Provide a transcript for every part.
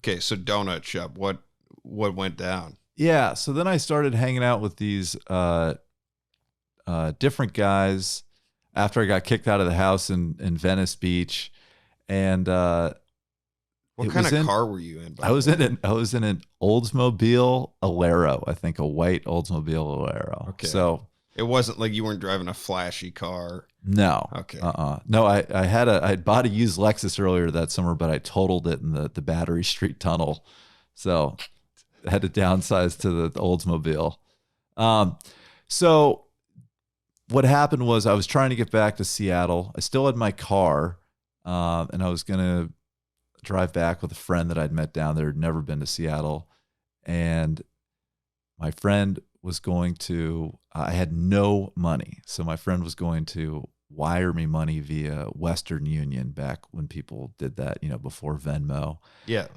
Okay, so donut shop. What went down? Yeah. So then I started hanging out with these different guys after I got kicked out of the house in Venice Beach. And What kind of car were you in? I was in an Oldsmobile Alero, I think, a white Oldsmobile Alero. Okay. So it wasn't like you weren't driving a flashy car. No. Okay. No, I bought a used Lexus earlier that summer, but I totaled it in the Battery Street Tunnel. So I had to downsize to the Oldsmobile. So what happened was I was trying to get back to Seattle. I still had my car, and I was going to drive back with a friend that I'd met down there, had never been to Seattle. And my friend was going to, I had no money. So my friend was going to wire me money via Western Union back when people did that, before Venmo. Yeah.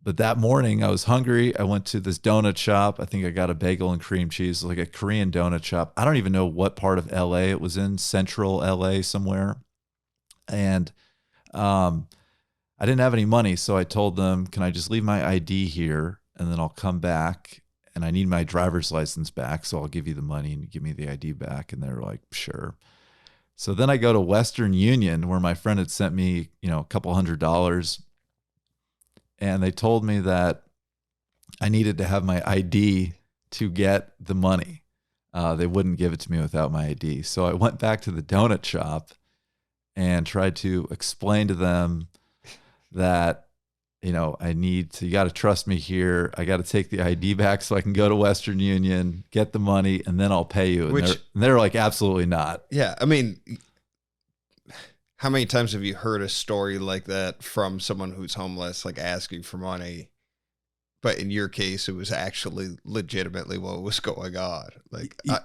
But that morning I was hungry. I went to this donut shop. I think I got a bagel and cream cheese, like a Korean donut shop. I don't even know what part of LA it was in, central LA somewhere. And I didn't have any money. So I told them, can I just leave my ID here and then I'll come back, and I need my driver's license back. So I'll give you the money and you give me the ID back. And they're like, sure. So then I go to Western Union where my friend had sent me, a couple $100. And they told me that I needed to have my ID to get the money. They wouldn't give it to me without my ID. So I went back to the donut shop and tried to explain to them that, you got to trust me here. I got to take the ID back so I can go to Western Union, get the money, and then I'll pay you. And they're like, absolutely not. Yeah. I mean, how many times have you heard a story like that from someone who's homeless, like asking for money? But in your case, it was actually legitimately what was going on. Like, I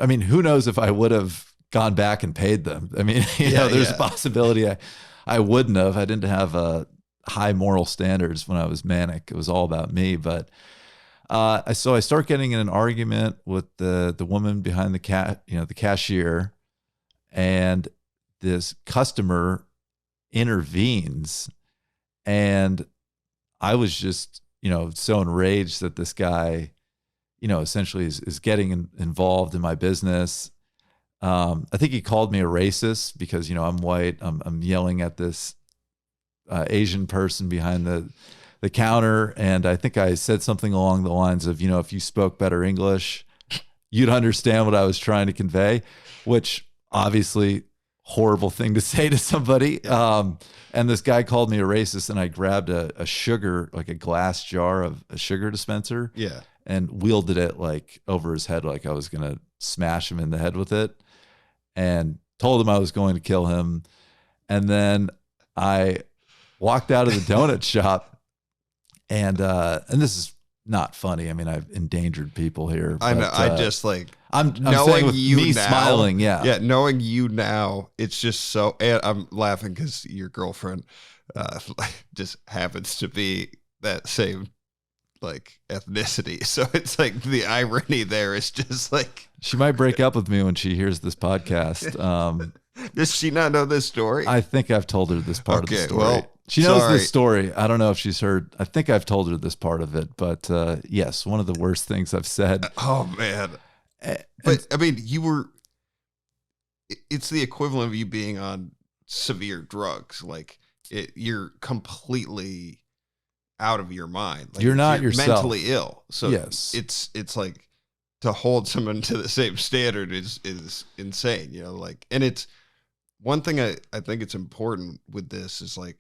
mean, who knows if I would have gone back and paid them? I mean, there's a possibility I wouldn't have. I didn't have high moral standards when I was manic. It was all about me. But so I start getting in an argument with the woman behind the cashier, and this customer intervenes, and I was just, so enraged that this guy, essentially is getting involved in my business. I think he called me a racist because, I'm white. I'm yelling at this Asian person behind the counter. And I think I said something along the lines of, if you spoke better English, you'd understand what I was trying to convey, which obviously horrible thing to say to somebody. And this guy called me a racist, and I grabbed a sugar, like a glass jar of a sugar dispenser, and wielded it like over his head, like I was going to smash him in the head with it, and told him I was going to kill him. And then I walked out of the donut shop, and this is not funny. I mean, I've endangered people here. I know. I'm knowing with you me now, smiling. Yeah. Knowing you now, it's just so, and I'm laughing because your girlfriend just happens to be that same like ethnicity. So it's like the irony there is just like, she might break up with me when she hears this podcast. Does she not know this story? I think I've told her this part of the story. Well, she knows this story. I don't know if she's heard. I think I've told her this part of it, but yes, one of the worst things I've said. Oh man. But I mean, it's the equivalent of you being on severe drugs. Like you're completely out of your mind. Like you're not yourself. Mentally ill. So yes, it's like to hold someone to the same standard is insane, and it's one thing I think it's important with this is like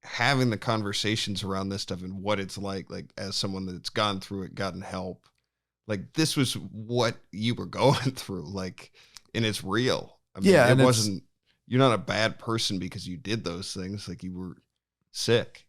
having the conversations around this stuff and what it's like as someone that's gone through it, gotten help. Like this was what you were going through, like, and it's real. I mean, it wasn't, you're not a bad person because you did those things. Like you were sick.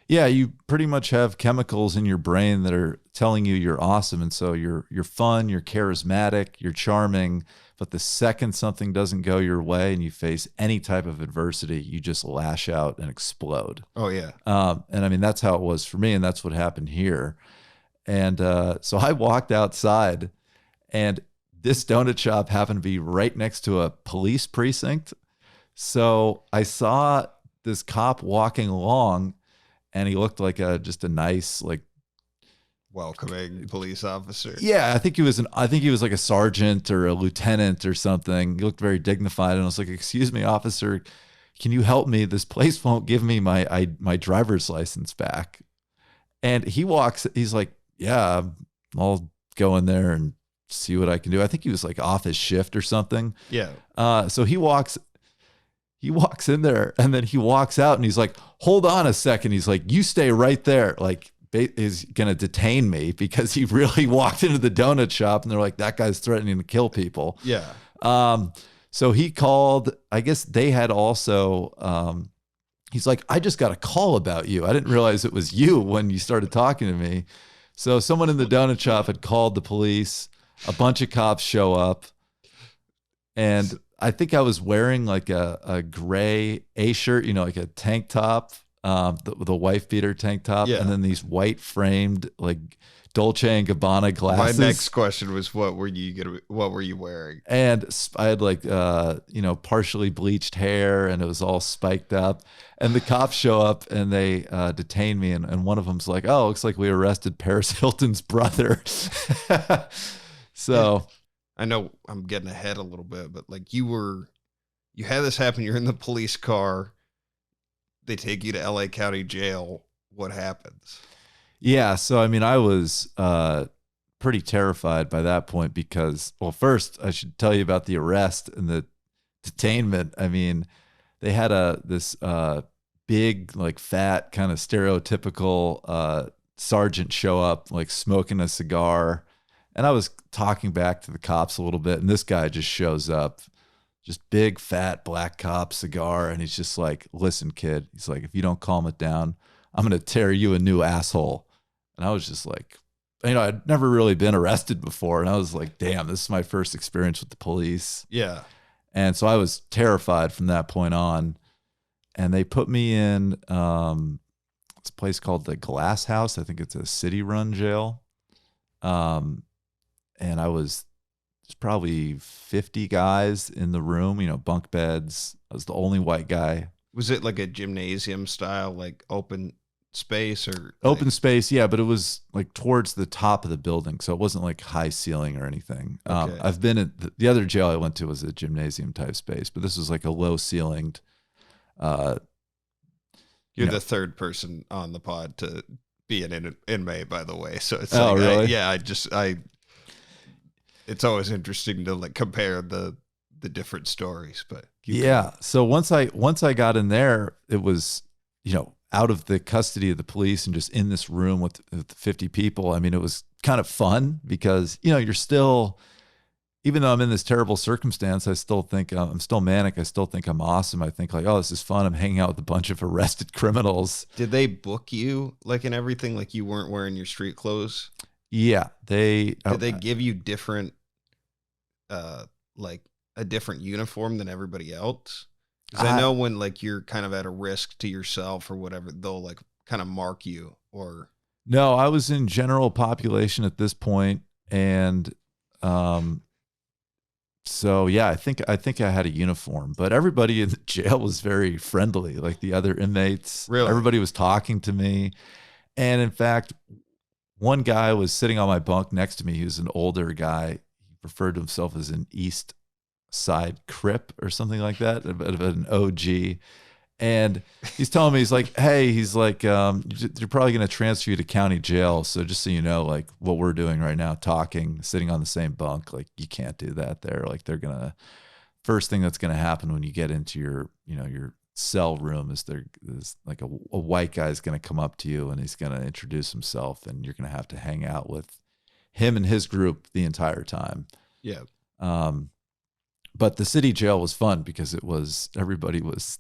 Yeah. You pretty much have chemicals in your brain that are telling you you're awesome. And so you're fun, you're charismatic, you're charming, but the second something doesn't go your way and you face any type of adversity, you just lash out and explode. Oh yeah. And I mean, that's how it was for me. And that's what happened here. And so I walked outside, and this donut shop happened to be right next to a police precinct. So I saw this cop walking along, and he looked like just a nice, like, welcoming police officer. Yeah, I think he was like a sergeant or a lieutenant or something. He looked very dignified, and I was like, "Excuse me, officer, can you help me? This place won't give me my driver's license back." And he's like, "Yeah, I'll go in there and see what I can do." I think he was like off his shift or something. Yeah. So he walks in there, and then he walks out, and he's like, "Hold on a second." He's like, "You stay right there." Like, is going to detain me because he really walked into the donut shop, and they're like, "That guy's threatening to kill people." Yeah. So he called, I guess they had also, he's like, "I just got a call about you. I didn't realize it was you when you started talking to me." So someone in the donut shop had called the police. A bunch of cops show up, and I think I was wearing like a gray A-shirt, like a tank top, the wife beater tank top, Yeah. and then these white framed like Dolce and Gabbana glasses. My next question was, what were you wearing? And I had like partially bleached hair, and it was all spiked up. And the cops show up, and they detain me, and one of them's like, "Oh, looks like we arrested Paris Hilton's brother." So. Yeah. I know I'm getting ahead a little bit, but like you had this happen. You're in the police car. They take you to LA County Jail. What happens? Yeah. So, I mean, I was pretty terrified by that point because, well, first I should tell you about the arrest and the detainment. I mean, they had this big, like fat, kind of stereotypical sergeant show up, like smoking a cigar. And I was talking back to the cops a little bit, and this guy just shows up, just big, fat, black cop, cigar, and he's just like, "Listen, kid," he's like, "if you don't calm it down, I'm going to tear you a new asshole." And I was just like, I'd never really been arrested before, and I was like, damn, this is my first experience with the police. Yeah. And so I was terrified from that point on, and they put me in this place called the Glass House. I think it's a city-run jail. And there's probably 50 guys in the room, bunk beds. I was the only white guy. Was it like a gymnasium style, like open space or open space? Yeah, but it was like towards the top of the building. So it wasn't like high ceiling or anything. Okay. I've been at the other jail I went to was a gymnasium type space, but this was like a low ceilinged. You're the third person on the pod to be an inmate, by the way. So it's really? It's always interesting to like compare the different stories, but yeah. So once I got in there, it was, out of the custody of the police and just in this room with 50 people. I mean, it was kind of fun because, you're still, even though I'm in this terrible circumstance, I still think I'm still manic. I still think I'm awesome. I think like, oh, this is fun. I'm hanging out with a bunch of arrested criminals. Did they book you like in everything? Like you weren't wearing your street clothes? Yeah, did they give you different, like a different uniform than everybody else? Because I know when like you're kind of at a risk to yourself or whatever, they'll like kind of mark you. Or no, I was in general population at this point, and so yeah, I think I had a uniform, but everybody in the jail was very friendly. Like the other inmates, really, everybody was talking to me, and in fact, one guy was sitting on my bunk next to me. He was an older guy. He referred to himself as an East Side Crip or something like that, a bit of an OG. And he's telling me, he's like, "Hey," he's like, "you're probably going to transfer you to county jail. So just so you know, like what we're doing right now, talking, sitting on the same bunk, like you can't do that there. Like first thing that's going to happen when you get into your cell room is there's like a white guy is going to come up to you and he's going to introduce himself, and you're going to have to hang out with him and his group the entire time." Yeah. But the city jail was fun because everybody was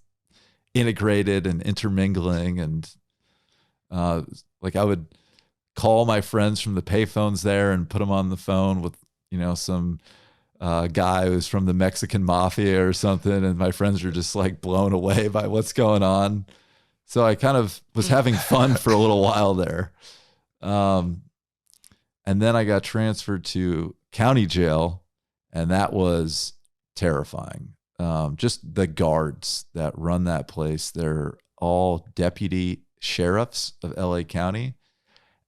integrated and intermingling, and like I would call my friends from the payphones there and put them on the phone with some guy who's from the Mexican mafia or something, and my friends were just like blown away by what's going on. So I kind of was having fun for a little while there, and then I got transferred to county jail, and that was terrifying. just the guards that run that place. They're all deputy sheriffs of LA County.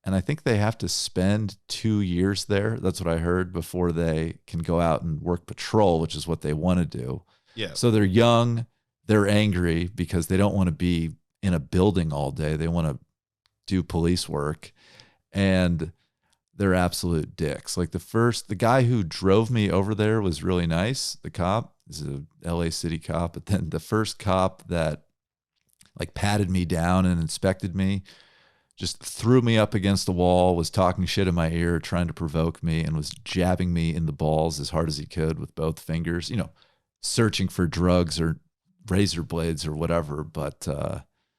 And I think they have to spend 2 years there. That's what I heard, before they can go out and work patrol, which is what they want to do. Yeah. So they're young, they're angry because they don't want to be in a building all day. They want to do police work, and they're absolute dicks. Like the guy who drove me over there was really nice. The cop is a LA City cop, but then the first cop that like patted me down and inspected me just threw me up against the wall, was talking shit in my ear, trying to provoke me, and was jabbing me in the balls as hard as he could with both fingers, searching for drugs or razor blades or whatever. But